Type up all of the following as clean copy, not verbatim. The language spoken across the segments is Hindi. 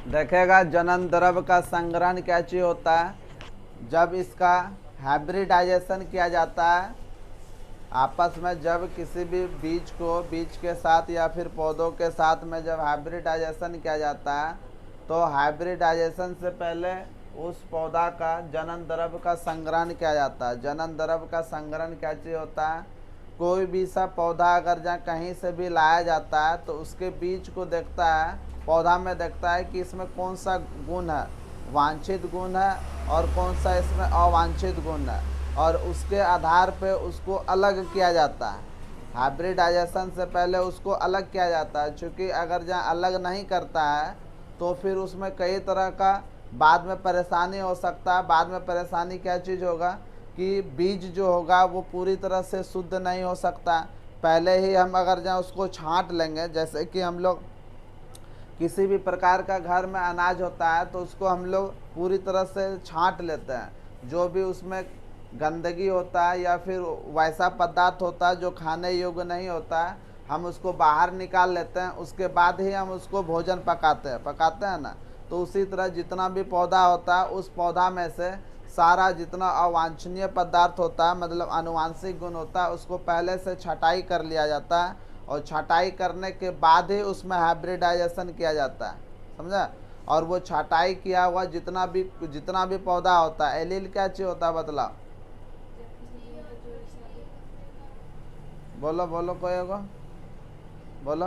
देखेगा जनन द्रव्य का संग्रहण क्या चीज होता है, जब इसका हाइब्रिडाइजेशन किया जाता है आपस में, जब किसी भी बीज को बीज के साथ या फिर पौधों के साथ में जब हाइब्रिडाइजेशन किया जाता है, तो हाइब्रिडाइजेशन से पहले उस पौधा का जनन द्रव्य का संग्रहण किया जाता है। जनन द्रव्य का संग्रहण क्या चीज़ होता है, कोई भी सा पौधा अगर जहाँ कहीं से भी लाया जाता है तो उसके बीज को देखता है, पौधा में देखता है कि इसमें कौन सा गुण है, वांछित गुण है, और कौन सा इसमें अवांछित गुण है, और उसके आधार पे उसको अलग किया जाता है। हाइब्रिडाइजेशन से पहले उसको अलग किया जाता है, क्योंकि अगर जहाँ अलग नहीं करता है तो फिर उसमें कई तरह का बाद में परेशानी हो सकता है। बाद में परेशानी क्या चीज़ होगा कि बीज जो होगा वो पूरी तरह से शुद्ध नहीं हो सकता। पहले ही हम अगर जहाँ उसको छांट लेंगे, जैसे कि हम लोग किसी भी प्रकार का घर में अनाज होता है तो उसको हम लोग पूरी तरह से छांट लेते हैं। जो भी उसमें गंदगी होता है या फिर वैसा पदार्थ होता है जो खाने योग्य नहीं होता है, हम उसको बाहर निकाल लेते हैं, उसके बाद ही हम उसको भोजन पकाते हैं ना। तो उसी तरह जितना भी पौधा होता है उस पौधा में से सारा जितना अवांछनीय पदार्थ होता है, मतलब आनुवांशिक गुण होता है, उसको पहले से छटाई कर लिया जाता है, और छटाई करने के बाद ही उसमें हाइब्रिडाइजेशन किया जाता है, समझा। और वो छटाई किया हुआ जितना भी पौधा होता है, एलील क्या चीज़ होता है बतलाओ, बोलो बोलो, कोई होगा बोलो।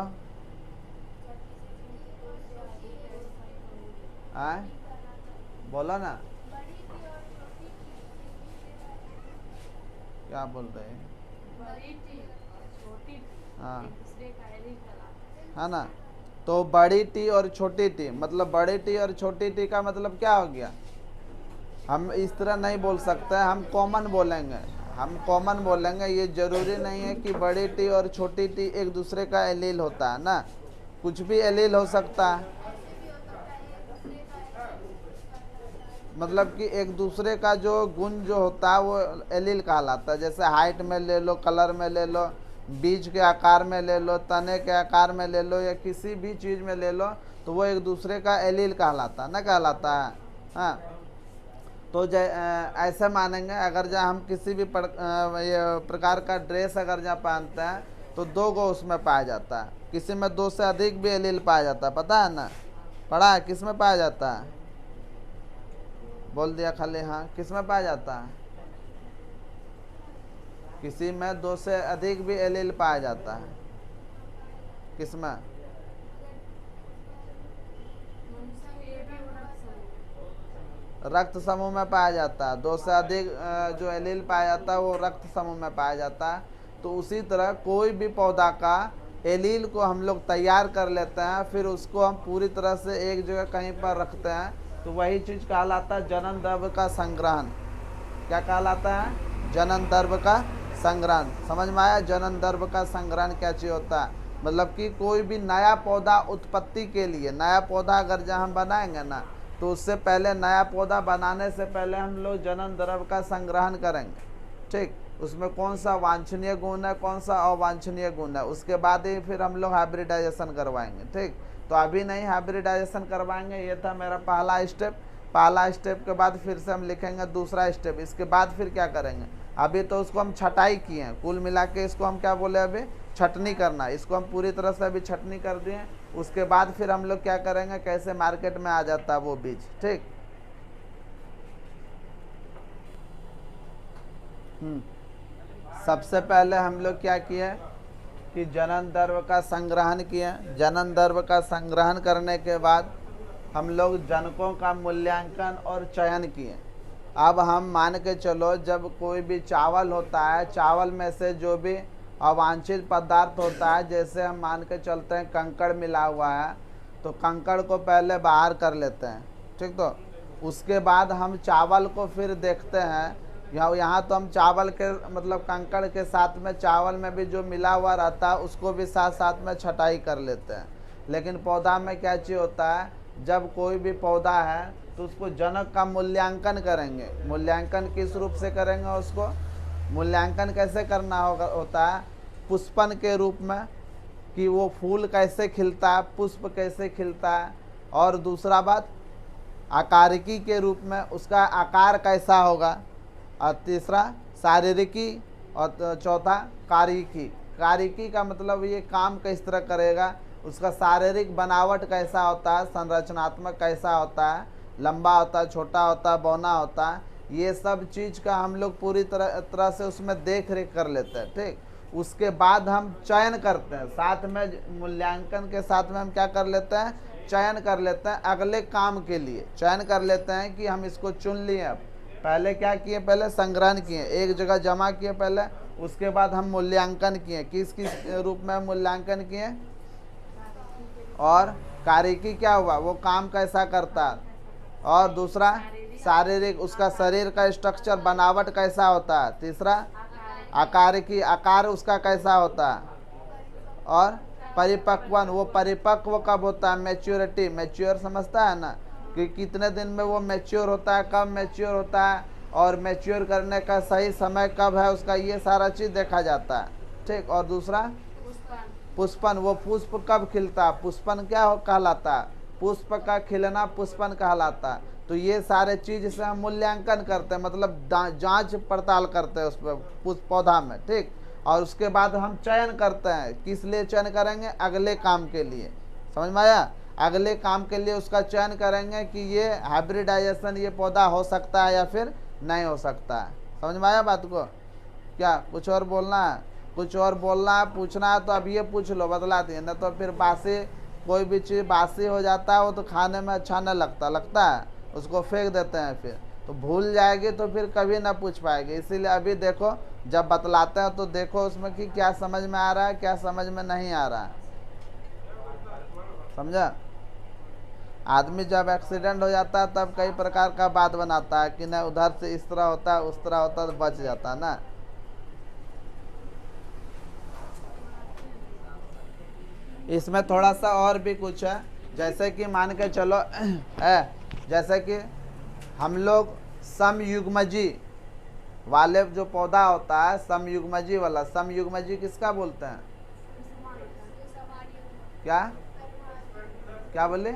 आए बोलो ना, क्या बोल रहे हैं। हाँ है ना। तो बड़ी टी और छोटी टी, मतलब बड़ी टी और छोटी टी का मतलब क्या हो गया, हम इस तरह नहीं बोल सकते, हम कॉमन बोलेंगे। हम कॉमन बोलेंगे, ये जरूरी नहीं है कि बड़ी टी और छोटी टी एक दूसरे का एलील होता है ना, कुछ भी एलील हो सकता है। मतलब कि एक दूसरे का जो गुण जो होता है वो एलील कहलाता है। जैसे हाइट में ले लो, कलर में ले लो, बीज के आकार में ले लो, तने के आकार में ले लो, या किसी भी चीज़ में ले लो, तो वो एक दूसरे का एलील कहलाता है ना, कहलाता है। हाँ, तो ऐसे मानेंगे अगर जहाँ हम किसी भी ये प्रकार का ड्रेस अगर जहाँ पहनते हैं तो दो गो उसमें पाया जाता है, किसी में दो से अधिक भी एलील पाया जाता है, पता है ना, पढ़ा है किस में पाया जाता है, बोल दिया खाली हाँ, किस में पाया जाता है, किसी में दो से अधिक भी एलील पाया जाता है, किस में, रक्त समूह में पाया जाता है। दो से अधिक जो एलील पाया जाता है वो रक्त समूह में पाया जाता है। तो उसी तरह कोई भी पौधा का एलील को हम लोग तैयार कर लेते हैं, फिर उसको हम पूरी तरह से एक जगह कहीं पर रखते हैं, तो वही चीज़ कहलाता है जनन द्रव्य का संग्रहण। क्या कहलाता है, जनन द्रव्य का संग्रहण। समझ में आया, जनन द्रव्य का संग्रहण क्या चीज़ होता है, मतलब कि कोई भी नया पौधा उत्पत्ति के लिए, नया पौधा अगर जहाँ हम बनाएंगे ना, तो उससे पहले नया पौधा बनाने से पहले हम लोग जनन द्रव्य का संग्रहण करेंगे, ठीक। उसमें कौन सा वांछनीय गुण है, कौन सा अवांछनीय गुण है, उसके बाद ही फिर हम लोग हाइब्रिडाइजेशन करवाएंगे, ठीक। तो अभी नहीं हाइब्रिडाइजेशन करवाएंगे, ये था मेरा पहला स्टेप। पहला स्टेप के बाद फिर से हम लिखेंगे दूसरा स्टेप, इसके बाद फिर क्या करेंगे। अभी तो उसको हम छटाई किए हैं, कुल मिला के इसको हम क्या बोले, अभी छटनी करना, इसको हम पूरी तरह से अभी छटनी कर दिए। उसके बाद फिर हम लोग क्या करेंगे, कैसे मार्केट में आ जाता है वो बीज, ठीक। सबसे पहले हम लोग क्या किए कि जनन द्रव्य का संग्रहण किए। जनन द्रव्य का संग्रहण करने के बाद हम लोग जनकों का मूल्यांकन और चयन किए। अब हम मान के चलो, जब कोई भी चावल होता है, चावल में से जो भी अवांछित पदार्थ होता है, जैसे हम मान के चलते हैं कंकड़ मिला हुआ है, तो कंकड़ को पहले बाहर कर लेते हैं, ठीक। तो उसके बाद हम चावल को फिर देखते हैं, यहाँ तो हम चावल के मतलब कंकड़ के साथ में चावल में भी जो मिला हुआ रहता है उसको भी साथ साथ में छटाई कर लेते हैं। लेकिन पौधा में क्या चीज़ होता है, जब कोई भी पौधा है तो उसको जनक का मूल्यांकन करेंगे। मूल्यांकन किस रूप से करेंगे, उसको मूल्यांकन कैसे करना होता है, पुष्पन के रूप में, कि वो फूल कैसे खिलता है, पुष्प कैसे खिलता है, और दूसरा बात आकारिकी के रूप में उसका आकार कैसा होगा, और तीसरा शारीरिकी, और चौथा कारिकी। कारिकी का मतलब ये काम किस तरह करेगा, उसका शारीरिक बनावट कैसा होता है, संरचनात्मक कैसा होता है, लंबा होता है, छोटा होता है, बौना होता है, ये सब चीज़ का हम लोग पूरी तरह से उसमें देख रेख कर लेते हैं। ठीक, उसके बाद हम चयन करते हैं, साथ में मूल्यांकन के साथ में हम क्या कर लेते हैं, चयन कर लेते हैं अगले काम के लिए। चयन कर लेते हैं कि हम इसको चुन लिए। अब पहले क्या किए, पहले संग्रहण किए, एक जगह जमा किए पहले, उसके बाद हम मूल्यांकन किए। किस किस रूप में मूल्यांकन किए, और कारिकी क्या हुआ, वो काम कैसा करता है, और दूसरा शारीरिक, उसका शरीर का स्ट्रक्चर बनावट कैसा होता है, तीसरा आकारिकी, आकार उसका कैसा होता है, और परिपक्वन, वो परिपक्व कब होता है, मैच्योरिटी, मैच्योर समझता है ना, कि कितने दिन में वो मैच्योर होता है, कब मैच्योर होता है, और मैच्योर करने का सही समय कब है उसका, ये सारा चीज़ देखा जाता है। ठीक, और दूसरा पुष्पन, वो पुष्प कब खिलता है, पुष्पन क्या कहलाता है, पुष्प का खिलना पुष्पन कहलाता है। तो ये सारे चीज़ से हम मूल्यांकन करते हैं, मतलब जांच पड़ताल करते हैं उस पर, पुष्प पौधा में। ठीक, और उसके बाद हम चयन करते हैं, किस लिए चयन करेंगे, अगले काम के लिए। समझ में आया, अगले काम के लिए उसका चयन करेंगे कि ये हाइब्रिडाइजेशन, ये पौधा हो सकता है या फिर नहीं हो सकता है। समझ में आया बात को, क्या कुछ और बोलना है, कुछ और बोलना है, पूछना है तो अब ये पूछ लो, बतला दिए, न तो फिर बासी, कोई भी चीज़ बासी हो जाता है वो तो खाने में अच्छा नहीं लगता है, उसको फेंक देते हैं, फिर तो भूल जाएगी तो फिर कभी ना पूछ पाएगी। इसीलिए अभी देखो, जब बतलाते हैं तो देखो उसमें कि क्या समझ में आ रहा है, क्या समझ में नहीं आ रहा है। समझा, आदमी जब एक्सीडेंट हो जाता है तब कई प्रकार का बात बनाता है कि ना उधर से इस तरह होता है, उस तरह होता है, तो बच जाता है ना। इसमें थोड़ा सा और भी कुछ है, जैसे कि मान के चलो जैसे कि हम लोग समयुग्मजी वाले जो पौधा होता है, समयुग्मजी वाला, समयुग्मजी किसका बोलते हैं, क्या क्या बोले,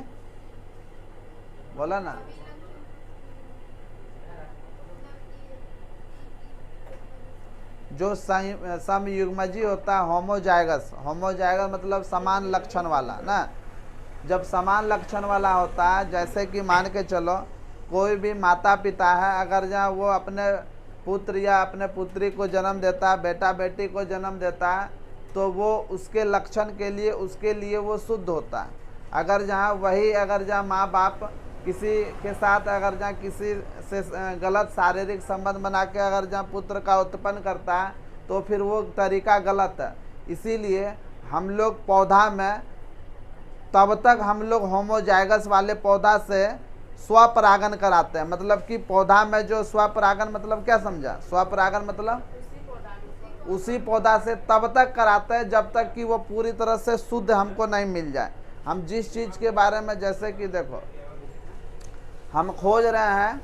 बोला ना, जो समयुग्मजी होता है, होमोजाइगस, होमोजाइगस मतलब समान लक्षण वाला ना। जब समान लक्षण वाला होता है, जैसे कि मान के चलो कोई भी माता पिता है, अगर जहाँ वो अपने पुत्र या अपने पुत्री को जन्म देता है, बेटा बेटी को जन्म देता है, तो वो उसके लक्षण के लिए, उसके लिए वो शुद्ध होता है। अगर जहाँ माँ बाप किसी के साथ अगर जहाँ किसी से गलत शारीरिक संबंध बना के अगर जहाँ पुत्र का उत्पन्न करता है, तो फिर वो तरीका गलत है। इसीलिए हम लोग पौधा में तब तक हम लोग होमोजाइगस वाले पौधा से स्वपरागन कराते हैं। मतलब कि पौधा में जो स्वपरागन मतलब क्या समझा, स्वपरागन मतलब उसी पौधा से तब तक कराते हैं जब तक कि वो पूरी तरह से शुद्ध हमको नहीं मिल जाए। हम जिस चीज़ के बारे में, जैसे कि देखो हम खोज रहे हैं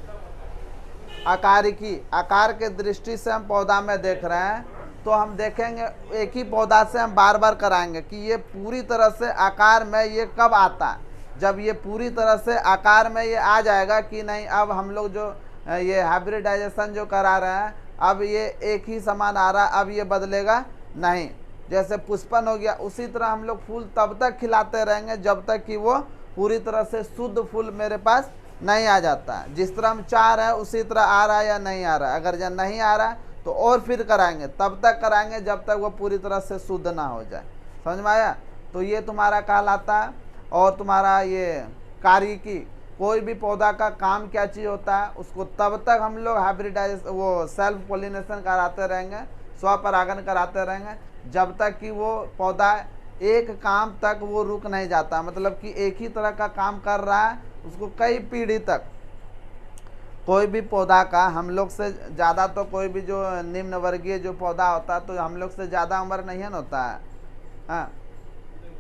आकारिकी, आकार के दृष्टि से हम पौधा में देख रहे हैं, तो हम देखेंगे एक ही पौधा से हम बार बार कराएंगे कि ये पूरी तरह से आकार में ये कब आता है। जब ये पूरी तरह से आकार में ये आ जाएगा कि नहीं, अब हम लोग जो ये हाइब्रिडाइजेशन जो करा रहे हैं, अब ये एक ही समान आ रहा, अब ये बदलेगा नहीं। जैसे पुष्पन हो गया, उसी तरह हम लोग फूल तब तक खिलाते रहेंगे जब तक कि वो पूरी तरह से शुद्ध फूल मेरे पास नहीं आ जाता है। जिस तरह हम चाह रहे हैं उसी तरह आ रहा है या नहीं आ रहा है। अगर जब नहीं आ रहा है तो और फिर कराएंगे, तब तक कराएंगे जब तक वो पूरी तरह से शुद्ध ना हो जाए। समझ में आया, तो ये तुम्हारा कहलाता है। और तुम्हारा ये कारिकी, कोई भी पौधा का काम क्या चीज़ होता है, उसको तब तक हम लोग हाइब्रिडाइज वो सेल्फ पोलिनेशन कराते रहेंगे, स्वपरागन कराते रहेंगे, जब तक कि वो पौधा एक काम तक वो रुक नहीं जाता। मतलब कि एक ही तरह का काम कर रहा है, उसको कई पीढ़ी तक। कोई भी पौधा का हम लोग से ज़्यादा, तो कोई भी जो निम्न वर्गीय जो पौधा होता है तो हम लोग से ज़्यादा उम्र नहीं है होता है, हाँ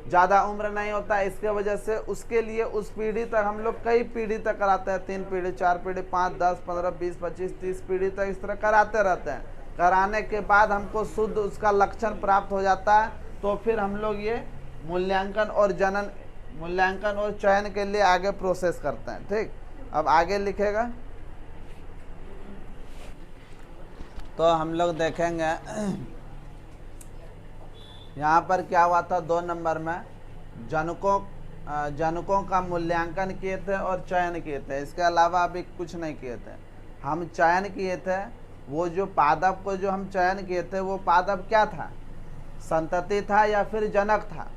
ज़्यादा उम्र नहीं होता है। इसके वजह से उसके लिए उस पीढ़ी तक हम लोग कई पीढ़ी तक कराते हैं, 3 पीढ़ी 4 पीढ़ी 5 10 15 20 25 30 पीढ़ी तक इस तरह कराते रहते हैं। कराने के बाद हमको शुद्ध उसका लक्षण प्राप्त हो जाता है, तो फिर हम लोग ये मूल्यांकन और जनन मूल्यांकन और चयन के लिए आगे प्रोसेस करते हैं। ठीक, अब आगे लिखेगा तो हम लोग देखेंगे यहाँ पर क्या हुआ था। 2 नंबर में जनकों का मूल्यांकन किए थे और चयन किए थे, इसके अलावा अभी कुछ नहीं किए थे। हम चयन किए थे, वो जो पादप को जो हम चयन किए थे वो पादप क्या था, संतति था या फिर जनक था?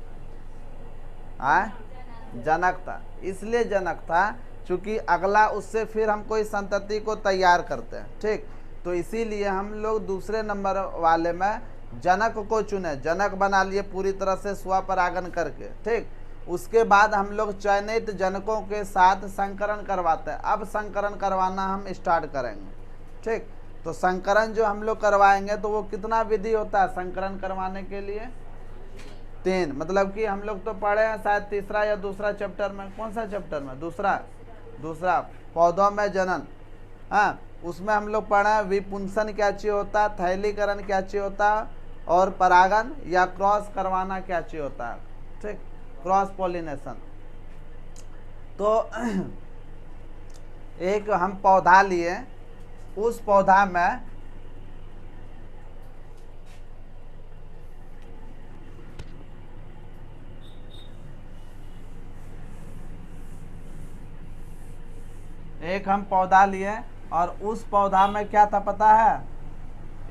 जनक था। इसलिए जनक था क्योंकि अगला उससे फिर हम कोई संतति को तैयार करते हैं। ठीक, तो इसीलिए हम लोग दूसरे नंबर वाले में जनक को चुने, जनक बना लिए पूरी तरह से स्वपरागन करके। ठीक, उसके बाद हम लोग चयनित जनकों के साथ संकरण करवाते हैं। अब संकरण करवाना हम स्टार्ट करेंगे। ठीक, तो संकरण जो हम लोग करवाएंगे तो वो कितना विधि होता है संकरण करवाने के लिए? 3। मतलब कि हम लोग तो पढ़े हैं शायद तीसरा या दूसरा चैप्टर में। कौन सा चैप्टर में? दूसरा पौधों में जनन। हाँ, उसमें हम लोग पढ़े विपुंसन क्या चीज होता है, थैलीकरण क्या चीज होता है, और परागन या क्रॉस करवाना क्या चीज होता है। ठीक, क्रॉस पॉलिनेशन। तो एक हम पौधा लिए, उस पौधा में एक हम पौधा लिए और उस पौधा में क्या था पता है?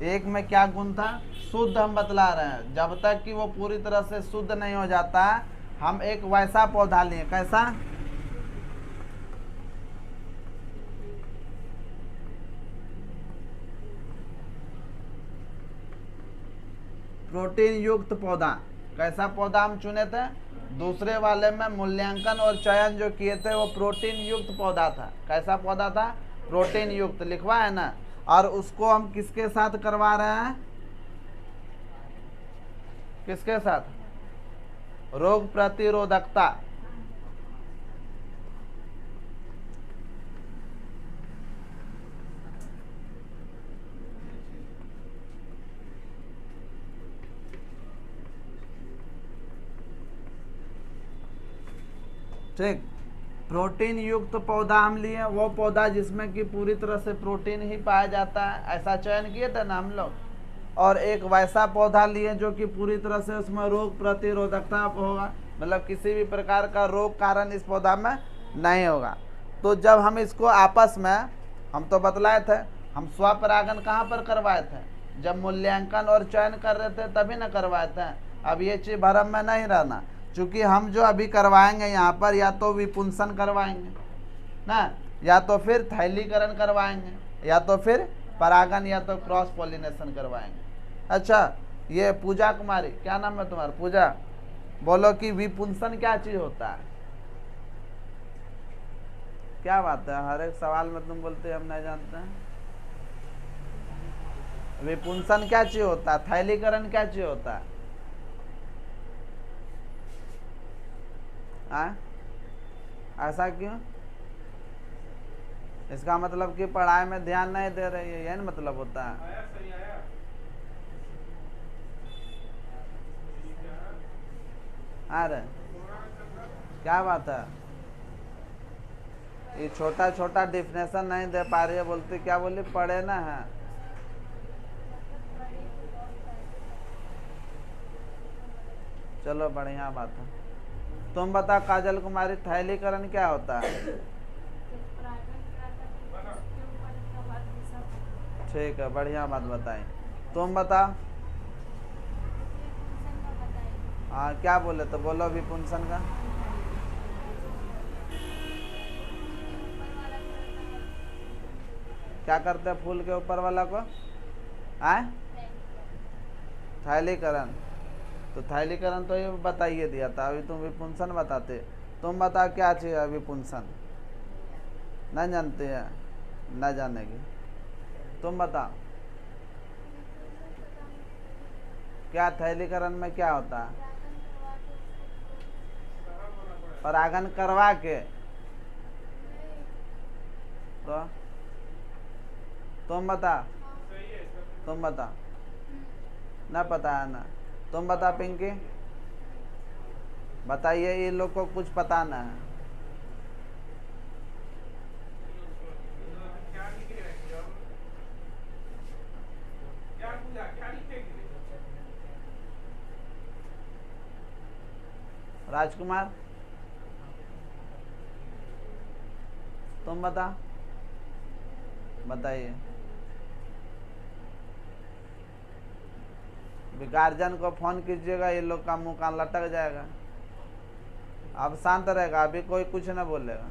एक में क्या गुण था? शुद्ध हम बतला रहे हैं। जब तक कि वो पूरी तरह से शुद्ध नहीं हो जाता, हम एक वैसा पौधा लिए। कैसा? प्रोटीन युक्त पौधा। कैसा पौधा हम चुने थे? दूसरे वाले में मूल्यांकन और चयन जो किए थे वो प्रोटीन युक्त पौधा था। कैसा पौधा था? प्रोटीन युक्त। लिखवा है ना। और उसको हम किसके साथ करवा रहे हैं? किसके साथ? रोग प्रतिरोधकता। ठीक, प्रोटीन युक्त पौधा हम लिए, वो पौधा जिसमें कि पूरी तरह से प्रोटीन ही पाया जाता है, ऐसा चयन किए थे ना हम लोग। और एक वैसा पौधा लिए जो कि पूरी तरह से उसमें रोग प्रतिरोधकता होगा, मतलब किसी भी प्रकार का रोग कारण इस पौधा में नहीं होगा। तो जब हम इसको आपस में, हम तो बतलाए थे, हम स्वपरागन कहाँ पर करवाए थे? जब मूल्यांकन और चयन कर रहे थे तभी ना करवाए थे। अब ये चीज़ भरम में नहीं रहना, क्योंकि हम जो अभी करवाएंगे यहाँ पर या तो विपुंसन करवाएंगे ना, या तो फिर थैलीकरण करवाएंगे, या तो फिर परागन, या तो क्रॉस पॉलिनेशन करवाएंगे। अच्छा, ये पूजा कुमारी, क्या नाम है तुम्हारा? पूजा, बोलो कि विपुंसन क्या चीज होता है? क्या बात है, हर एक सवाल में तुम बोलते हम नहीं जानते हैं। विपुंसन क्या चीज होता है? थैलीकरण क्या चीज होता है? ऐसा क्यों? इसका मतलब कि पढ़ाई में ध्यान नहीं दे रही है, यही मतलब होता है। अरे क्या बात है, ये छोटा छोटा डिफिनेशन नहीं दे पा रही है, बोलती क्या बोली? पढ़े ना है। चलो बढ़िया बात है। तुम बता काजल कुमारी, थैलीकरण क्या होता है? ठीक है, बढ़िया बात बताई। तुम बता। हाँ, क्या बोले तो बोलो विपुंसन का। क्या करते हैं फूल के ऊपर वाला को? थैलीकरण। तो थैलीकरण तो ये बताइए दिया था, अभी तुम विपुंसन बताते। तुम बता क्या चाहिए विपुंसन? नहीं जानते हैं? न जानेगी। तुम बता क्या थैलीकरण में क्या होता है? परागन करवा के। तो तुम बता, तुम बता। ना पता है ना? तुम बता पिंकी। बताइए, ये लोग को कुछ पता न है। राजकुमार तुम बताइए। गार्जियन को फोन कीजिएगा, ये लोग का मुंह कान लटक जाएगा। अब शांत रहेगा, अभी कोई कुछ न बोलेगा।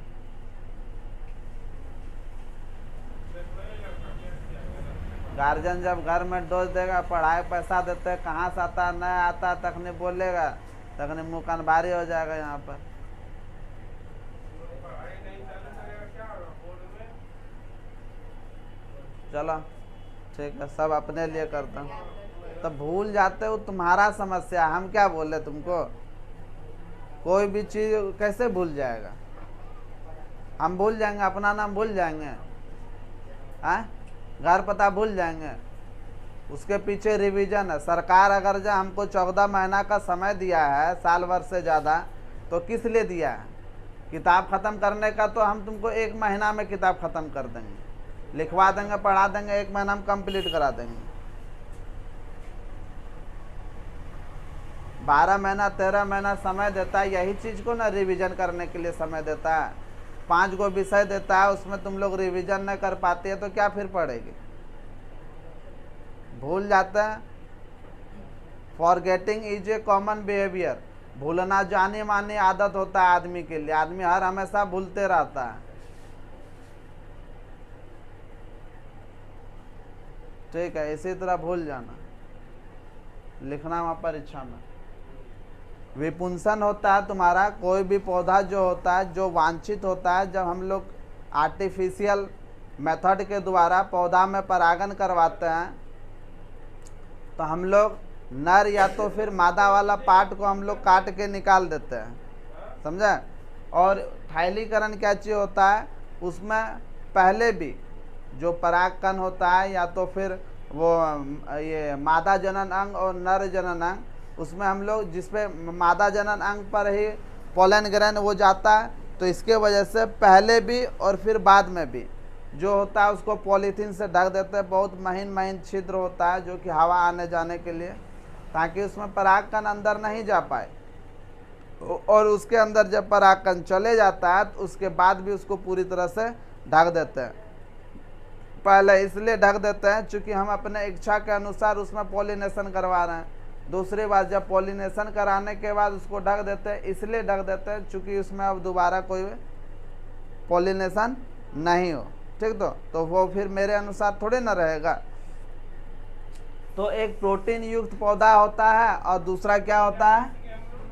गार्जियन जब घर में डोज देगा, पढ़ाई पैसा देते हैं, कहाँ से आता न आता तक नहीं बोलेगा, तक नहीं मुँह कान भारी हो जाएगा यहाँ पर। चलो ठीक है, सब अपने लिए करता हूँ। तो भूल जाते हो, तुम्हारा समस्या, हम क्या बोले तुमको? कोई भी चीज कैसे भूल जाएगा? हम भूल जाएंगे? अपना नाम भूल जाएंगे? घर पता भूल जाएंगे? उसके पीछे रिवीजन है। सरकार अगर जो हमको 14 महीना का समय दिया है, साल भर से ज़्यादा, तो किस लिए दिया है? किताब ख़त्म करने का। तो हम तुमको 1 महीना में किताब ख़त्म कर देंगे, लिखवा देंगे, पढ़ा देंगे, 1 महीना में कंप्लीट करा देंगे। 12 महीना 13 महीना समय देता है, यही चीज़ को ना रिवीजन करने के लिए समय देता है। 5 गो विषय देता है, उसमें तुम लोग रिवीजन न कर पाते हैं तो क्या फिर पढ़ेगी? भूल जाता है। Forgetting is a common behaviour. भूलना जानी मानी आदत होता है आदमी के लिए। आदमी हर हमेशा भूलते रहता है। ठीक है, इसी तरह भूल जाना, लिखना वहाँ परीक्षा में। विपुंसन होता है तुम्हारा कोई भी पौधा जो होता है, जो वांछित होता है। जब हम लोग आर्टिफिशियल मेथड के द्वारा पौधा में परागण करवाते हैं, तो हम लोग नर या तो फिर मादा वाला पार्ट को हम लोग काट के निकाल देते हैं, समझे? और थाइलीकरण क्या चीज़ होता है, उसमें पहले भी जो परागकण होता है, या तो फिर वो ये मादा जनन अंग और नर जनन अंग, उसमें हम लोग जिसपे मादा जनन अंग पर ही पोलन ग्रहण वो जाता है, तो इसके वजह से पहले भी और फिर बाद में भी जो होता है उसको पॉलीथीन से ढक देते हैं। बहुत महीन महीन छिद्र होता है जो कि हवा आने जाने के लिए, ताकि उसमें परागकण अंदर नहीं जा पाए। और उसके अंदर जब परागकण चले जाता है तो उसके बाद भी उसको पूरी तरह से ढक देते हैं। पहले इसलिए ढक देते हैं चूँकि हम अपने इच्छा के अनुसार उसमें पॉलिनेशन करवा रहे हैं। दूसरी बात, जब पॉलिनेशन कराने के बाद उसको ढक देते हैं, इसलिए ढक देते हैं चूँकि उसमें अब दोबारा कोई पॉलिनेशन नहीं हो। ठीक, तो वो फिर मेरे अनुसार थोड़े ना रहेगा। तो एक प्रोटीन युक्त पौधा होता है और दूसरा क्या होता है,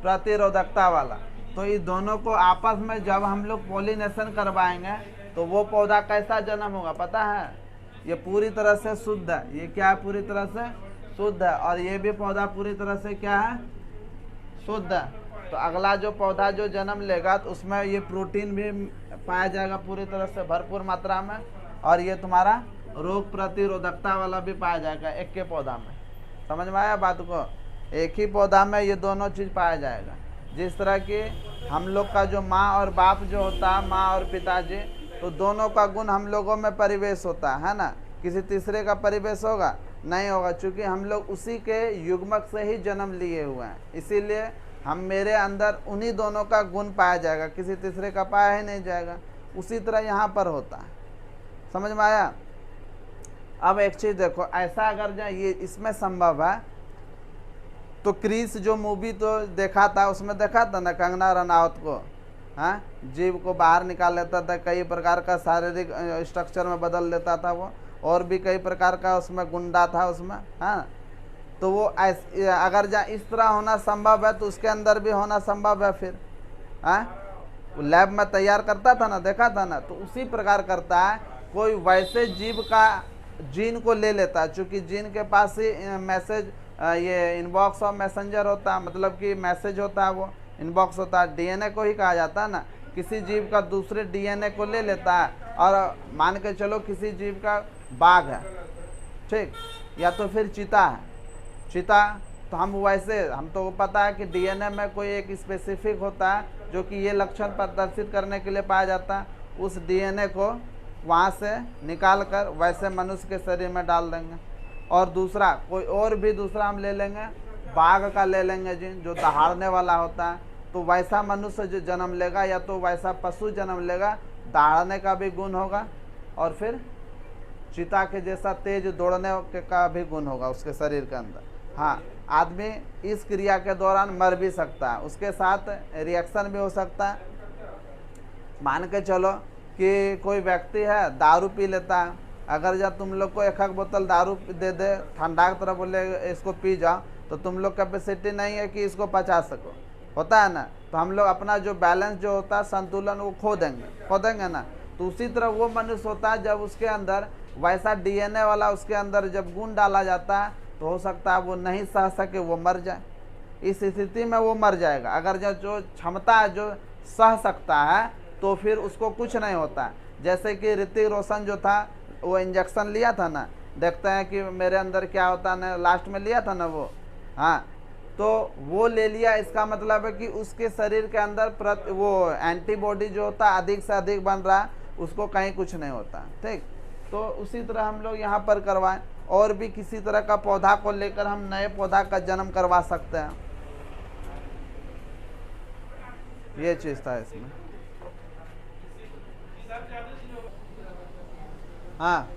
प्रतिरोधकता वाला। तो इस दोनों को आपस में जब हम लोग पॉलिनेशन करवाएंगे तो वो पौधा कैसा जन्म होगा पता है? ये पूरी तरह से शुद्ध है। ये क्या है? पूरी तरह से शुद्ध है। और ये भी पौधा पूरी तरह से क्या है? शुद्ध है। तो अगला जो पौधा जो जन्म लेगा तो उसमें ये प्रोटीन भी पाया जाएगा पूरी तरह से भरपूर मात्रा में, और ये तुम्हारा रोग प्रतिरोधकता वाला भी पाया जाएगा एक के पौधा में। समझ में आया बात को? एक ही पौधा में ये दोनों चीज़ पाया जाएगा। जिस तरह की हम लोग का जो माँ और बाप जो होता है, माँ और पिताजी, तो दोनों का गुण हम लोगों में परिवेश होता है ना। किसी तीसरे का परिवेश होगा? नहीं होगा, क्योंकि हम लोग उसी के युग्मक से ही जन्म लिए हुए हैं। इसीलिए हम मेरे अंदर उन्हीं दोनों का गुण पाया जाएगा, किसी तीसरे का पाया ही नहीं जाएगा। उसी तरह यहाँ पर होता है। समझ में आया? अब एक चीज़ देखो, ऐसा अगर जो ये इसमें संभव है तो क्रिस जो मूवी तो देखा था, उसमें देखा था ना कंगना रनावत को, हाँ, जीव को बाहर निकाल लेता था, कई प्रकार का शारीरिक स्ट्रक्चर में बदल देता था वो, और भी कई प्रकार का उसमें गुंडा था उसमें, हाँ। तो वो अगर जहाँ इस तरह होना संभव है तो उसके अंदर भी होना संभव है फिर, हाँ। वो लैब में तैयार करता था ना, देखा था ना, तो उसी प्रकार करता है। कोई वैसे जीव का जीन को ले लेता है, चूँकि जीन के पास ही मैसेज ये इनबॉक्स और मैसेंजर होता है, मतलब कि मैसेज होता है, वो इनबॉक्स होता है। डीएनए को ही कहा जाता है ना। किसी जीव का दूसरे डीएनए को ले लेता है, और मान के चलो किसी जीव का बाघ है, ठीक, या तो फिर चीता है। चीता तो हम वैसे, हम तो पता है कि डीएनए में कोई एक स्पेसिफिक होता है जो कि ये लक्षण प्रदर्शित करने के लिए पाया जाता है, उस डीएनए को वहाँ से निकाल कर वैसे मनुष्य के शरीर में डाल देंगे। और दूसरा कोई और भी दूसरा हम ले लेंगे, बाघ का ले लेंगे जी, जो दहाड़ने वाला होता है, तो वैसा मनुष्य जो जन्म लेगा या तो वैसा पशु जन्म लेगा, दहाड़ने का भी गुण होगा और फिर चीता के जैसा तेज दौड़ने का भी गुण होगा उसके शरीर के अंदर। हाँ, आदमी इस क्रिया के दौरान मर भी सकता है, उसके साथ रिएक्शन भी हो सकता है। मान के चलो कि कोई व्यक्ति है दारू पी लेता है, अगर जब तुम लोग को एक बोतल दारू दे दे, ठंडा की तरह बोले इसको पी जाओ, तो तुम लोग कैपेसिटी नहीं है कि इसको पचा सको, होता है ना। तो हम लोग अपना जो बैलेंस जो होता है, संतुलन, वो खो देंगे ना। तो उसी तरह वो मनुष्य होता है जब उसके अंदर वैसा डीएनए वाला उसके अंदर जब गुण डाला जाता है, तो हो सकता है वो नहीं सह सके, वो मर जाए। इस स्थिति में वो मर जाएगा। अगर जो क्षमता है जो सह सकता है, तो फिर उसको कुछ नहीं होता। जैसे कि ऋतिक रोशन जो था, वो इंजेक्शन लिया था ना, देखते हैं कि मेरे अंदर क्या होता है ना, लास्ट में लिया था ना वो, हाँ, तो वो ले लिया। इसका मतलब है कि उसके शरीर के अंदर वो एंटीबॉडी जो होता है अधिक से अधिक बन रहा है, उसको कहीं कुछ नहीं होता। ठीक, तो उसी तरह हम लोग यहाँ पर करवाएं। और भी किसी तरह का पौधा को लेकर हम नए पौधा का जन्म करवा सकते हैं। ये चीज़ था इसमें। हाँ,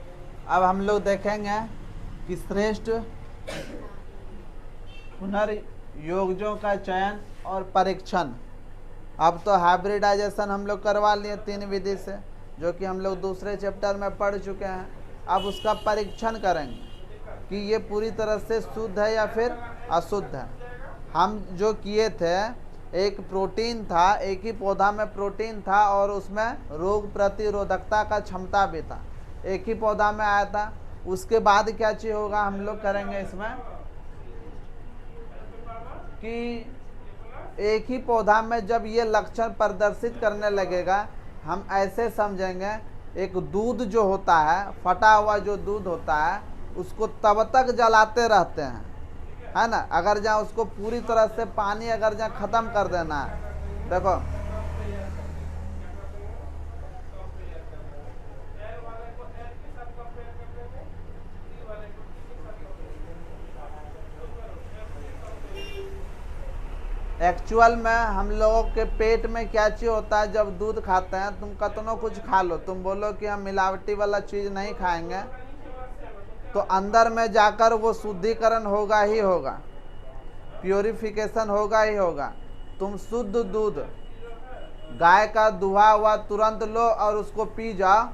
अब हम लोग देखेंगे कि श्रेष्ठ पुनर्योजों का चयन और परीक्षण। अब तो हाइब्रिडाइजेशन हम लोग करवा लिए 3 विधि से, जो कि हम लोग दूसरे चैप्टर में पढ़ चुके हैं। अब उसका परीक्षण करेंगे कि ये पूरी तरह से शुद्ध है या फिर अशुद्ध है। हम जो किए थे, एक प्रोटीन था, एक ही पौधा में प्रोटीन था और उसमें रोग प्रतिरोधकता का क्षमता भी था, एक ही पौधा में आया था। उसके बाद क्या चीज़ होगा, हम लोग करेंगे इसमें कि एक ही पौधा में जब ये लक्षण प्रदर्शित करने लगेगा, हम ऐसे समझेंगे, एक दूध जो होता है, फटा हुआ जो दूध होता है, उसको तब तक जलाते रहते हैं, है ना। अगर जहाँ उसको पूरी तरह से पानी अगर जहाँ ख़त्म कर देना है, देखो एक्चुअल में हम लोगों के पेट में क्या चीज़ होता है, जब दूध खाते हैं, तुम कतनो कुछ खा लो, तुम बोलो कि हम मिलावटी वाला चीज़ नहीं खाएंगे, तो अंदर में जाकर वो शुद्धिकरण होगा ही होगा, प्योरिफिकेशन होगा ही होगा। तुम शुद्ध दूध गाय का दुहा हुआ तुरंत लो और उसको पी जाओ,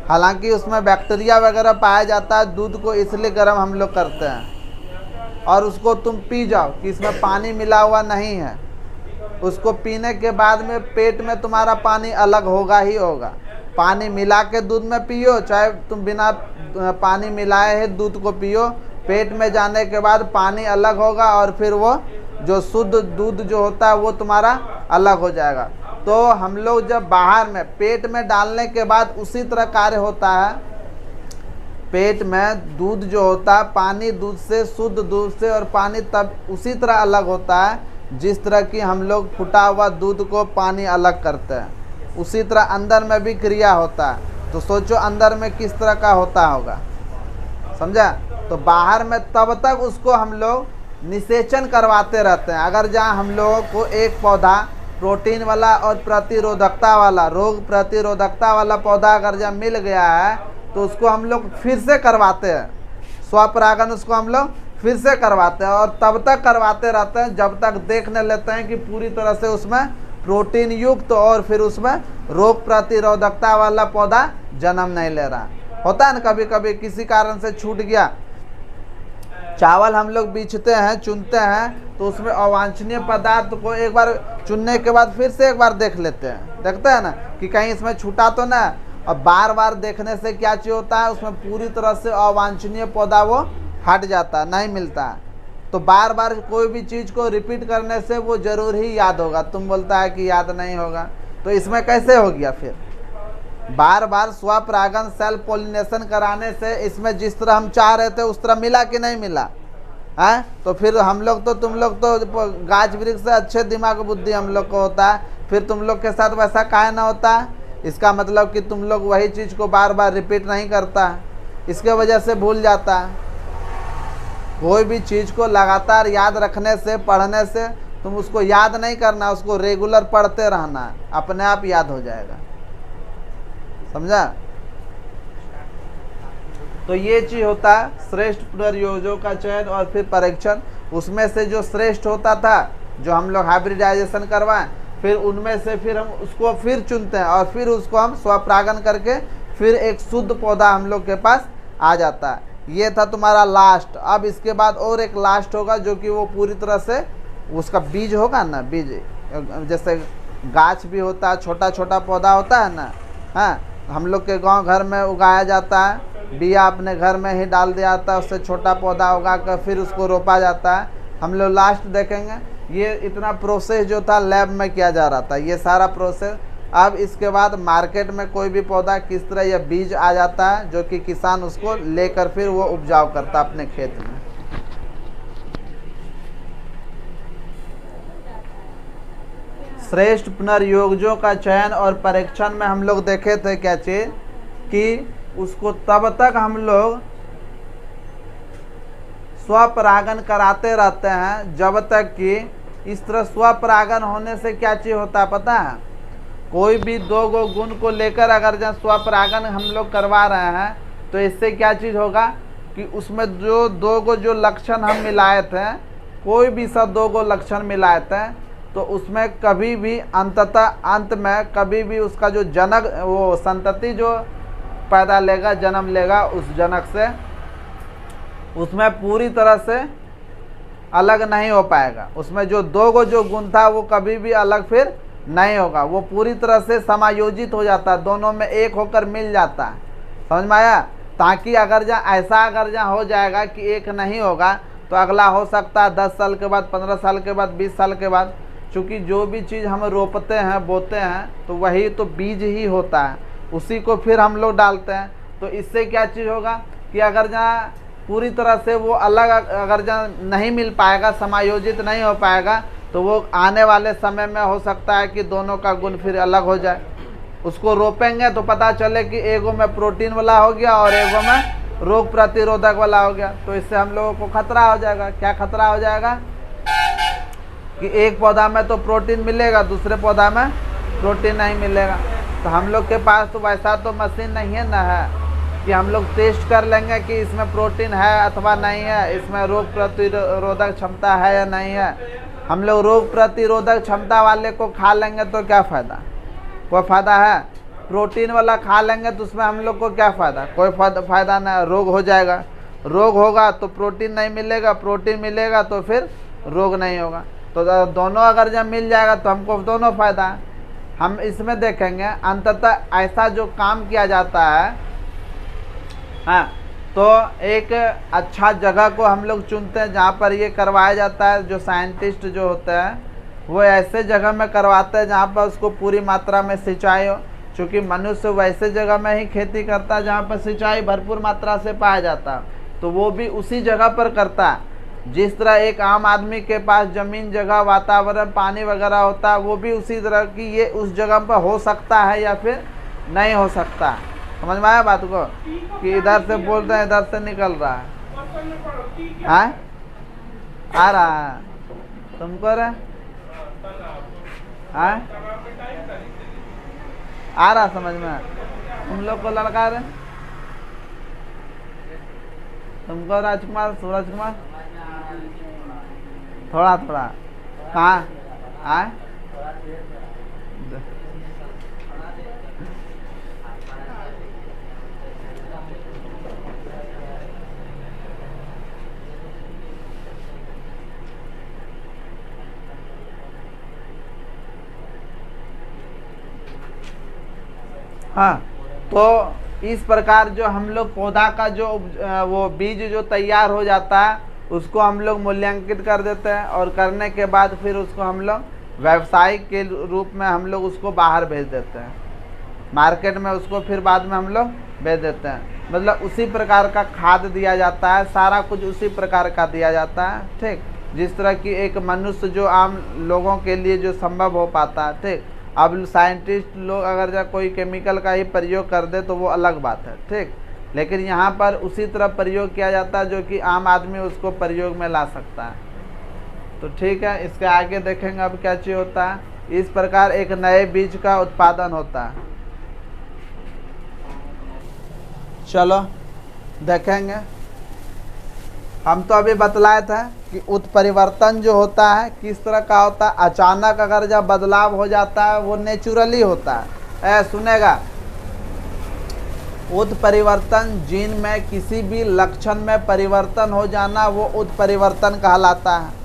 हालांकि उसमें बैक्टीरिया वगैरह पाया जाता है, दूध को इसलिए गर्म हम लोग करते हैं, और उसको तुम पी जाओ कि इसमें पानी मिला हुआ नहीं है। उसको पीने के बाद में पेट में तुम्हारा पानी अलग होगा ही होगा। पानी मिला के दूध में पियो, चाहे तुम बिना पानी मिलाए है दूध को पियो, पेट में जाने के बाद पानी अलग होगा और फिर वो जो शुद्ध दूध जो होता है वो तुम्हारा अलग हो जाएगा। तो हम लोग जब बाहर में पेट में डालने के बाद उसी तरह कार्य होता है। पेट में दूध जो होता है, पानी दूध से, शुद्ध दूध से, और पानी तब उसी तरह अलग होता है जिस तरह की हम लोग फुटा हुआ दूध को पानी अलग करते हैं, उसी तरह अंदर में भी क्रिया होता है। तो सोचो अंदर में किस तरह का होता होगा, समझा। तो बाहर में तब तक उसको हम लोग निषेचन करवाते रहते हैं। अगर जहाँ हम लोगों को एक पौधा प्रोटीन वाला और प्रतिरोधकता वाला, रोग प्रतिरोधकता वाला पौधा अगर जहाँ मिल गया है, तो उसको हम लोग फिर से करवाते हैं, स्वपरागन उसको हम लोग फिर से करवाते हैं, और तब तक करवाते रहते हैं जब तक देखने लेते हैं कि पूरी तरह से उसमें प्रोटीन युक्त और फिर उसमें रोग प्रतिरोधकता वाला पौधा जन्म नहीं ले रहा। होता है ना, कभी कभी किसी कारण से छूट गया, चावल हम लोग बीछते हैं, चुनते हैं, तो उसमें अवांछनीय पदार्थ को एक बार चुनने के बाद फिर से एक बार देख लेते हैं, देखते हैं ना कि कहीं इसमें छूटा तो ना। और बार बार देखने से क्या चीज़ होता है, उसमें पूरी तरह से अवांछनीय पौधा वो हट जाता है, नहीं मिलता है। तो बार बार कोई भी चीज़ को रिपीट करने से वो जरूर ही याद होगा। तुम बोलता है कि याद नहीं होगा, तो इसमें कैसे हो गया फिर? बार बार स्वपरागन सेल्फ पोलिनेशन कराने से इसमें जिस तरह हम चाह रहे थे उस तरह मिला कि नहीं मिला, है। तो फिर हम लोग तो, तुम लोग तो गाछ वृक्ष से अच्छे दिमाग बुद्धि हम लोग को होता है, फिर तुम लोग के साथ वैसा काहे ना होता है। इसका मतलब कि तुम लोग वही चीज़ को बार बार रिपीट नहीं करता, इसके वजह से भूल जाता है। कोई भी चीज़ को लगातार याद रखने से, पढ़ने से, तुम उसको याद नहीं करना, उसको रेगुलर पढ़ते रहना, अपने आप याद हो जाएगा। समझा? तो ये चीज होता है श्रेष्ठ पुनर्योजों का चयन और फिर परीक्षण। उसमें से जो श्रेष्ठ होता था, जो हम लोग हाइब्रिडाइजेशन करवाएं, फिर उनमें से फिर हम उसको फिर चुनते हैं और फिर उसको हम स्वपरागन करके फिर एक शुद्ध पौधा हम लोग के पास आ जाता है। ये था तुम्हारा लास्ट। अब इसके बाद और एक लास्ट होगा, जो कि वो पूरी तरह से उसका बीज होगा ना, बीज जैसे गाछ भी होता है, छोटा छोटा पौधा होता है ना, हाँ, हम लोग के गांव घर में उगाया जाता है, बिया अपने घर में ही डाल दिया जाता है, उससे छोटा पौधा उगा कर फिर उसको रोपा जाता है। हम लोग लास्ट देखेंगे ये इतना प्रोसेस जो था लैब में किया जा रहा था, ये सारा प्रोसेस। अब इसके बाद मार्केट में कोई भी पौधा किस तरह यह बीज आ जाता है, जो कि किसान उसको लेकर फिर वो उपजाऊ करता अपने खेत में। श्रेष्ठ पुनर्योजों का चयन और परीक्षण में हम लोग देखे थे क्या चीज, कि उसको तब तक हम लोग स्वपरागन कराते रहते हैं जब तक कि इस तरह स्वपरागन होने से क्या चीज होता है पता है? कोई भी दो गो गुण को लेकर अगर जब स्वपरागन हम लोग करवा रहे हैं, तो इससे क्या चीज होगा कि उसमें जो दो गो जो लक्षण हम मिलाए थे, कोई भी सब दो गो लक्षण मिलाए थे, तो उसमें कभी भी अंततः अंत में कभी भी उसका जो जनक, वो संतति जो पैदा लेगा, जन्म लेगा, उस जनक से उसमें पूरी तरह से अलग नहीं हो पाएगा। उसमें जो दो गो जो गुण था वो कभी भी अलग फिर नहीं होगा, वो पूरी तरह से समायोजित हो जाता है, दोनों में एक होकर मिल जाता है। समझ में आया? ताकि अगर जहाँ ऐसा अगर जहाँ हो जाएगा कि एक नहीं होगा, तो अगला हो सकता है 10 साल के बाद, 15 साल के बाद, 20 साल के बाद। चूँकि जो भी चीज़ हम रोपते हैं, बोते हैं, तो वही तो बीज ही होता है, उसी को फिर हम लोग डालते हैं। तो इससे क्या चीज़ होगा कि अगर जहाँ पूरी तरह से वो अलग अगर जहाँ नहीं मिल पाएगा, समायोजित नहीं हो पाएगा, तो वो आने वाले समय में हो सकता है कि दोनों का गुण फिर अलग हो जाए। उसको रोपेंगे तो पता चले कि एगो में प्रोटीन वाला हो गया और एगो में रोग प्रतिरोधक वाला हो गया, तो इससे हम लोगों को खतरा हो जाएगा। क्या खतरा हो जाएगा? कि एक पौधा में तो प्रोटीन मिलेगा, दूसरे पौधा में प्रोटीन नहीं मिलेगा। तो हम लोग के पास तो वैसा तो मशीन नहीं है ना, है कि हम लोग टेस्ट कर लेंगे कि इसमें प्रोटीन है अथवा नहीं है, इसमें रोग प्रतिरोधक क्षमता है या नहीं है। हम लोग रोग प्रतिरोधक क्षमता वाले को खा लेंगे तो क्या फ़ायदा? कोई फ़ायदा है? प्रोटीन वाला खा लेंगे तो उसमें हम लोग को क्या फ़ायदा? कोई फ़ायदा नहीं, रोग हो जाएगा। रोग होगा तो प्रोटीन नहीं मिलेगा, प्रोटीन मिलेगा तो फिर रोग नहीं होगा। तो दोनों अगर जब मिल जाएगा तो हमको दोनों फ़ायदा है। हम इसमें देखेंगे अंततः ऐसा जो काम किया जाता है, हाँ, तो एक अच्छा जगह को हम लोग चुनते हैं जहाँ पर ये करवाया जाता है। जो साइंटिस्ट जो होते हैं वो ऐसे जगह में करवाते हैं जहाँ पर उसको पूरी मात्रा में सिंचाई हो, क्योंकि मनुष्य वैसे जगह में ही खेती करता है जहाँ पर सिंचाई भरपूर मात्रा से पाया जाता है, तो वो भी उसी जगह पर करता है। जिस तरह एक आम आदमी के पास ज़मीन, जगह, वातावरण, पानी वगैरह होता है, वो भी उसी तरह की ये उस जगह पर हो सकता है या फिर नहीं हो सकता। समझ में आया बात को? कि इधर से बोलते हैं, इधर से निकल रहा है, आ रहा है तुमको रे, आ रहा समझ में? तुम लोग को लड़का रे, तुमको राजकुमार, सूरज कुमार, थोड़ा थोड़ा कहाँ आए? हाँ, तो इस प्रकार जो हम लोग पौधा का जो वो बीज जो तैयार हो जाता है, उसको हम लोग मूल्यांकित कर देते हैं, और करने के बाद फिर उसको हम लोग व्यावसायिक के रूप में हम लोग उसको बाहर भेज देते हैं, मार्केट में उसको फिर बाद में हम लोग भेज देते हैं। मतलब उसी प्रकार का खाद दिया जाता है, सारा कुछ उसी प्रकार का दिया जाता है। ठीक, जिस तरह की एक मनुष्य जो आम लोगों के लिए जो संभव हो पाता है। ठीक, अब साइंटिस्ट लोग अगर जब कोई केमिकल का ही प्रयोग कर दे तो वो अलग बात है। ठीक, लेकिन यहाँ पर उसी तरह प्रयोग किया जाता है जो कि आम आदमी उसको प्रयोग में ला सकता है। तो ठीक है, इसके आगे देखेंगे अब क्या चीज़ होता है। इस प्रकार एक नए बीज का उत्पादन होता है। चलो देखेंगे। हम तो अभी बतलाए थे कि उत्परिवर्तन जो होता है किस तरह का होता है। अचानक अगर जब बदलाव हो जाता है वो नेचुरली होता है। सुनेगा, उत्परिवर्तन जीन में किसी भी लक्षण में परिवर्तन हो जाना वो उत्परिवर्तन कहलाता है।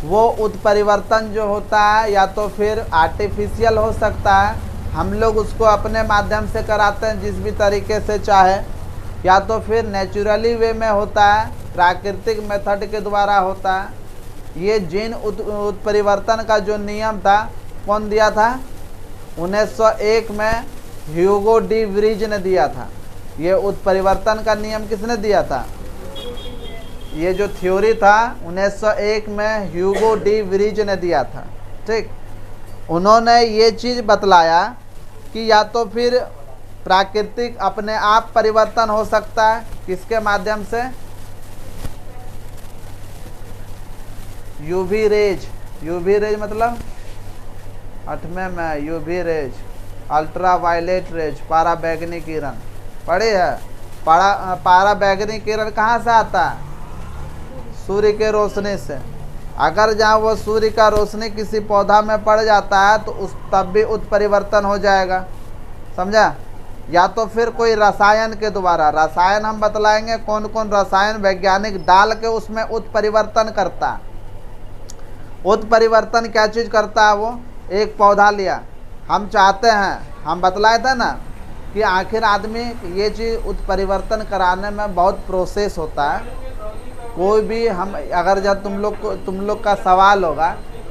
वो उत्परिवर्तन जो होता है या तो फिर आर्टिफिशियल हो सकता है, हम लोग उसको अपने माध्यम से कराते हैं जिस भी तरीके से चाहे, या तो फिर नेचुरली वे में होता है, प्राकृतिक मेथड के द्वारा होता है। ये जीन उत्परिवर्तन का जो नियम था कौन दिया था? 1901 में ह्यूगो डी व्रीज ने दिया था। ये उत्परिवर्तन का नियम किसने दिया था? ये जो थ्योरी था 1901 में ह्यूगो डी व्रीज ने दिया था। ठीक, उन्होंने ये चीज़ बतलाया कि या तो फिर प्राकृतिक अपने आप परिवर्तन हो सकता है, किसके माध्यम से? UV rays. यूवी रेज मतलब 8वें में UV rays, ultra violet rays, पाराबैंगनी किरण पढ़ी है। पाराबैंगनी किरण कहाँ से आता है? सूर्य के रोशनी से। अगर जहाँ वो सूर्य का रोशनी किसी पौधा में पड़ जाता है तो उस तब भी उत्परिवर्तन हो जाएगा, समझा? या तो फिर कोई रसायन के द्वारा, रसायन हम बतलाएंगे कौन कौन रसायन वैज्ञानिक डाल के उसमें उत्परिवर्तन करता है। उत्परिवर्तन क्या चीज़ करता है? वो एक पौधा लिया, हम चाहते हैं, हम बतलाए थे ना कि आखिर आदमी ये चीज़ उत्परिवर्तन कराने में बहुत प्रोसेस होता है। कोई भी हम अगर जब तुम लोग का सवाल होगा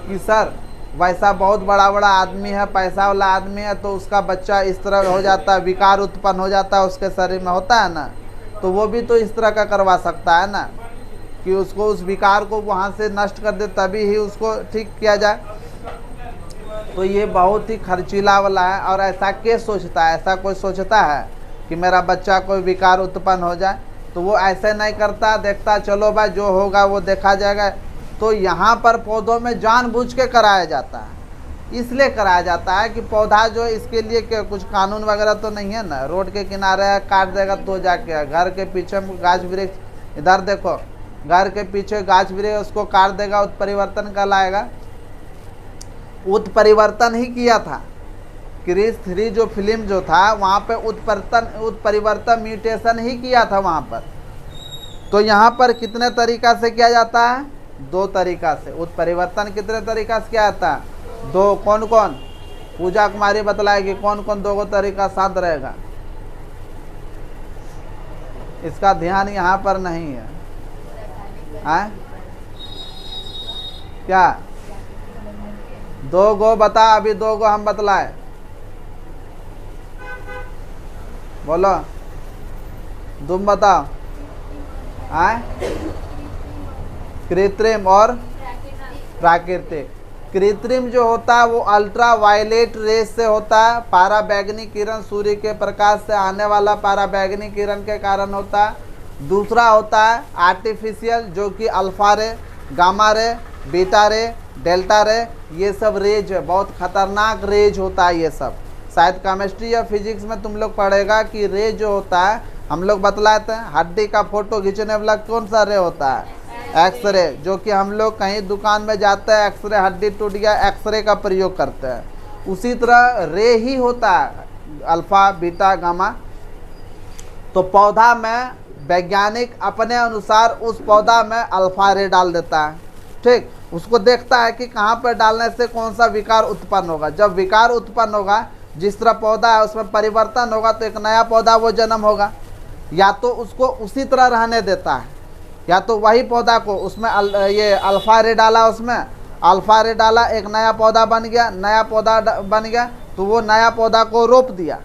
कि सर वैसा बहुत बड़ा बड़ा आदमी है, पैसा वाला आदमी है, तो उसका बच्चा इस तरह हो जाता है, विकार उत्पन्न हो जाता है उसके शरीर में, होता है ना, तो वो भी तो इस तरह का करवा सकता है ना कि उसको उस विकार को वहाँ से नष्ट कर दे तभी ही उसको ठीक किया जाए। तो ये बहुत ही खर्चीला वाला है। और ऐसा के सोचता है? ऐसा कोई सोचता है कि मेरा बच्चा कोई विकार उत्पन्न हो जाए? तो वो ऐसे नहीं करता, देखता चलो भाई जो होगा वो देखा जाएगा। तो यहाँ पर पौधों में जानबूझ के कराया जाता है। इसलिए कराया जाता है कि पौधा जो इसके लिए कुछ कानून वगैरह तो नहीं है ना, रोड के किनारे है, काट देगा तो जाके घर के पीछे गाछ वृक्ष, इधर देखो घर के पीछे गाछ वृक्ष, उसको काट देगा, उत्परिवर्तन कहलाएगा। उत्परिवर्तन ही किया था। क्रिस 3 जो फिल्म जो था वहाँ पे उत्परिवर्तन म्यूटेशन ही किया था वहाँ पर। तो यहाँ पर कितने तरीका से किया जाता है? 2 तरीका से। उत्परिवर्तन कितने तरीका से किया जाता है? 2। कौन कौन? पूजा कुमारी बतलाएगी कौन कौन 2 तरीका साथ रहेगा। इसका ध्यान यहाँ पर नहीं है। आए? क्या 2 गो बता? अभी 2 गो हम बतलाए, बोलो तुम बताओ। आए? कृत्रिम और प्राकृतिक। कृत्रिम जो होता है वो अल्ट्रा वायलेट रेज से होता है, पाराबैंगनी किरण, सूर्य के प्रकाश से आने वाला पाराबैंगनी किरण के कारण होता है। दूसरा होता है आर्टिफिशियल, जो कि अल्फा रे, गामा रे, बीटा रे, डेल्टा रे, ये सब रेज है, बहुत खतरनाक रेज होता है ये सब। शायद केमिस्ट्री या फिजिक्स में तुम लोग पढ़ेगा कि रे जो होता है, हम लोग बतलाते हैं हड्डी का फोटो खींचने वाला कौन सा रे होता है? एक्सरे। जो कि हम लोग कहीं दुकान में जाते हैं, एक्सरे, हड्डी टूट गया, एक्सरे का प्रयोग करते हैं। उसी तरह रे ही होता है, अल्फा बीटा गामा। तो पौधा में वैज्ञानिक अपने अनुसार उस पौधा में अल्फा रे डाल देता है। ठीक, उसको देखता है कि कहाँ पर डालने से कौन सा विकार उत्पन्न होगा। जब विकार उत्पन्न होगा, जिस तरह पौधा है उसमें परिवर्तन होगा तो एक नया पौधा वो जन्म होगा। या तो उसको उसी तरह रहने देता है, या तो वही पौधा को उसमें ये अल्फा रे डाला, उसमें अल्फा रे डाला, एक नया पौधा बन गया, नया पौधा बन गया तो वो नया पौधा को रोप दिया।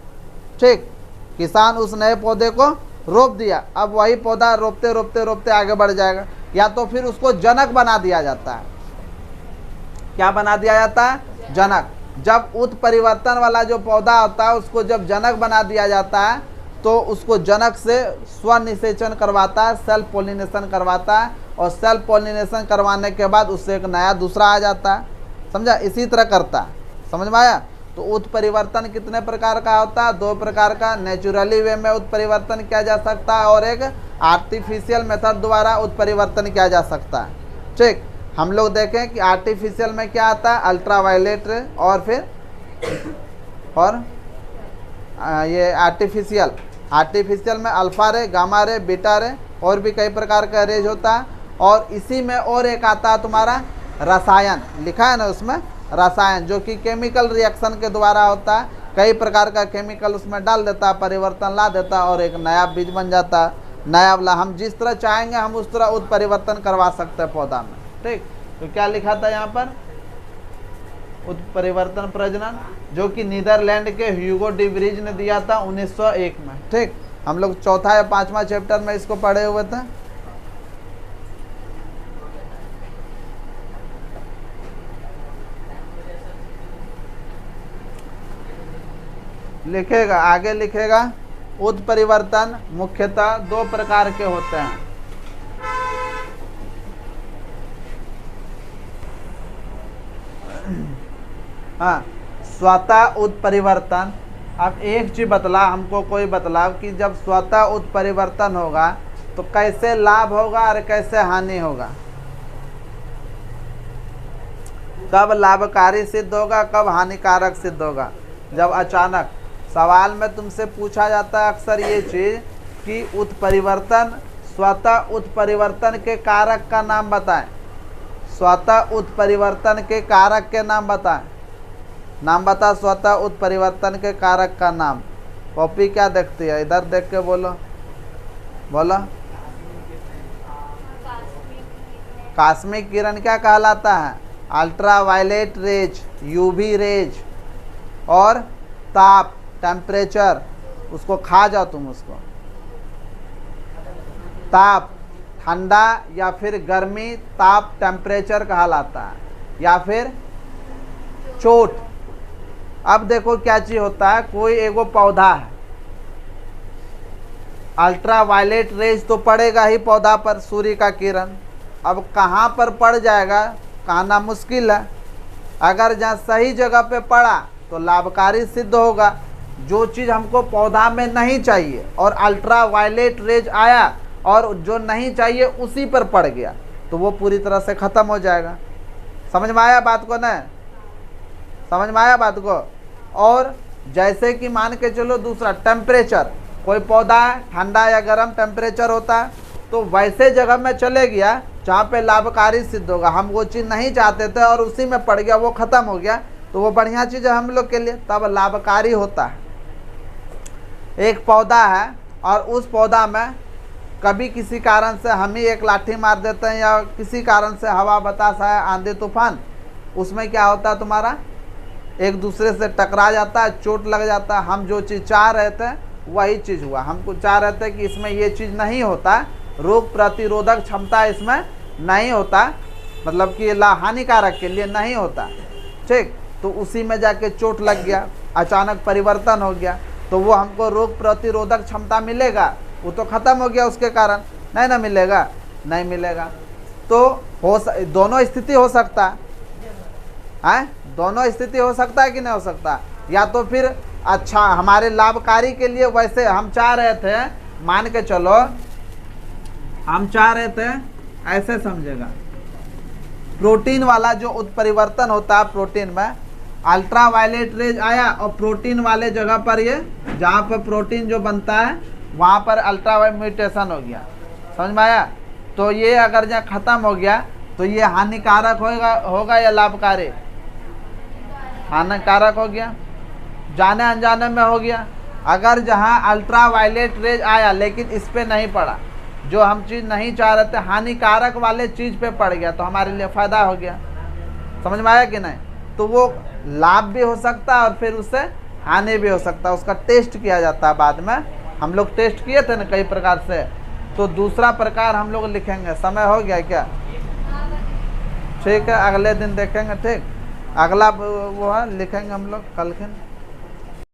ठीक, किसान उस नए पौधे को रोप दिया, अब वही पौधा रोपते रोपते रोपते आगे बढ़ जाएगा। या तो फिर उसको जनक बना दिया जाता है। क्या बना दिया जाता है? जनक। जब उत्परिवर्तन वाला जो पौधा होता है उसको जब जनक बना दिया जाता है तो उसको जनक से स्वनिषेचन करवाता है, सेल्फ पोलिनेशन करवाता है, और सेल्फ पोलिनेशन करवाने के बाद उससे एक नया दूसरा आ जाता है। समझा? इसी तरह करता है। समझ में आया? तो उत्परिवर्तन कितने प्रकार का होता है? 2 प्रकार का। नेचुरली वे में उत्परिवर्तन किया जा सकता है और एक आर्टिफिशियल मेथड द्वारा उत्परिवर्तन किया जा सकता है। ठीक, हम लोग देखें कि आर्टिफिशियल में क्या आता है? अल्ट्रावायलेट रे, और फिर ये आर्टिफिशियल में अल्फा रे, गामा रे, बीटा रे, और भी कई प्रकार का रेज होता है। और इसी में और एक आता है तुम्हारा रसायन, लिखा है ना उसमें, रसायन, जो कि केमिकल रिएक्शन के द्वारा होता है। कई प्रकार का केमिकल उसमें डाल देता है, परिवर्तन ला देता है और एक नया बीज बन जाता है। नया वाला हम जिस तरह चाहेंगे हम उस तरह उत्परिवर्तन करवा सकते हैं पौधा में। ठीक, तो क्या लिखा था यहाँ पर? उत्परिवर्तन प्रजनन, जो कि नीदरलैंड के ह्यूगो डी व्रीज ने दिया था 1901 में। ठीक, हम लोग 4था या 5वां चैप्टर में इसको पढ़े हुए थे। लिखेगा, आगे लिखेगा, उत्परिवर्तन मुख्यतः 2 प्रकार के होते हैं। हाँ, स्वतः उत्परिवर्तन। अब एक चीज बतला हमको, कोई बतलाव कि जब स्वतः उत्परिवर्तन होगा तो कैसे लाभ होगा और कैसे हानि होगा, कब लाभकारी सिद्ध होगा, कब हानिकारक सिद्ध होगा। जब अचानक सवाल में तुमसे पूछा जाता है अक्सर ये चीज कि उत्परिवर्तन, स्वतः उत्परिवर्तन के कारक का नाम बताएं। स्वतः उत्परिवर्तन के कारक के नाम बताएं। नाम बता स्वतः उत्परिवर्तन के कारक का नाम। कॉपी क्या देखती है? इधर देख के बोलो, बोलो। कॉस्मिक किरण क्या कहलाता है? अल्ट्रावायलेट रेज, यूवी रेज, और ताप, टेम्परेचर, उसको खा जाओ तुम उसको। ताप, ठंडा या फिर गर्मी, ताप टेम्परेचर कहलाता है, या फिर चोट। अब देखो क्या चीज होता है, कोई एगो पौधा है, अल्ट्रावायलेट रेज तो पड़ेगा ही पौधा पर, सूर्य का किरण। अब कहाँ पर पड़ जाएगा कहना मुश्किल है। अगर जहाँ सही जगह पे पड़ा तो लाभकारी सिद्ध होगा। जो चीज़ हमको पौधा में नहीं चाहिए और अल्ट्रावायलेट रेज आया और जो नहीं चाहिए उसी पर पड़ गया तो वो पूरी तरह से ख़त्म हो जाएगा। समझ में आया बात को? न समझ में आया बात को? और जैसे कि मान के चलो दूसरा टेम्परेचर, कोई पौधा ठंडा या गर्म टेम्परेचर होता है तो वैसे जगह में चले गया जहाँ पे लाभकारी सिद्ध होगा। हम वो चीज़ नहीं चाहते थे और उसी में पड़ गया, वो ख़त्म हो गया, तो वो बढ़िया चीज़ है हम लोग के लिए, तब लाभकारी होता है। एक पौधा है और उस पौधा में कभी किसी कारण से हम ही एक लाठी मार देते हैं या किसी कारण से हवा बतास आया, आंधी तूफान, उसमें क्या होता है तुम्हारा, एक दूसरे से टकरा जाता है, चोट लग जाता है। हम जो चीज़ चाह रहे थे वही चीज़ हुआ। हमको चाह रहे थे कि इसमें ये चीज़ नहीं होता, रोग प्रतिरोधक क्षमता इसमें नहीं होता, मतलब कि हानिकारक के लिए नहीं होता। ठीक, तो उसी में जाके चोट लग गया, अचानक परिवर्तन हो गया, तो वो हमको रोग प्रतिरोधक क्षमता मिलेगा? वो तो ख़त्म हो गया उसके कारण, नहीं ना मिलेगा, नहीं मिलेगा। तो दोनों स्थिति हो सकता है, दोनों स्थिति हो सकता है कि नहीं हो सकता? या तो फिर अच्छा हमारे लाभकारी के लिए, वैसे हम चाह रहे थे, मान के चलो हम चाह रहे थे, ऐसे समझेगा, प्रोटीन वाला जो उत्परिवर्तन होता है, प्रोटीन में अल्ट्रावायलेट रेज आया और प्रोटीन वाले जगह पर ये, जहाँ पर प्रोटीन जो बनता है वहाँ पर अल्ट्रावायलेट म्यूटेशन हो गया। समझ में आया? तो ये अगर जहाँ ख़त्म हो गया तो ये हानिकारक होगा या लाभकारी? हानिकारक हो गया, जाने अनजाने में हो गया। अगर जहाँ अल्ट्रावायलेट रेज आया लेकिन इस पे नहीं पड़ा, जो हम चीज़ नहीं चाह रहे थे, हानिकारक वाले चीज़ पे पड़ गया, तो हमारे लिए फ़ायदा हो गया। समझ में आया कि नहीं? तो वो लाभ भी हो सकता है और फिर उससे हानि भी हो सकता है, उसका टेस्ट किया जाता है बाद में। हम लोग टेस्ट किए थे ना कई प्रकार से, तो दूसरा प्रकार हम लोग लिखेंगे। समय हो गया क्या? ठीक है, अगले दिन देखेंगे। ठीक, अगला वो है लिखेंगे हम लोग कल के।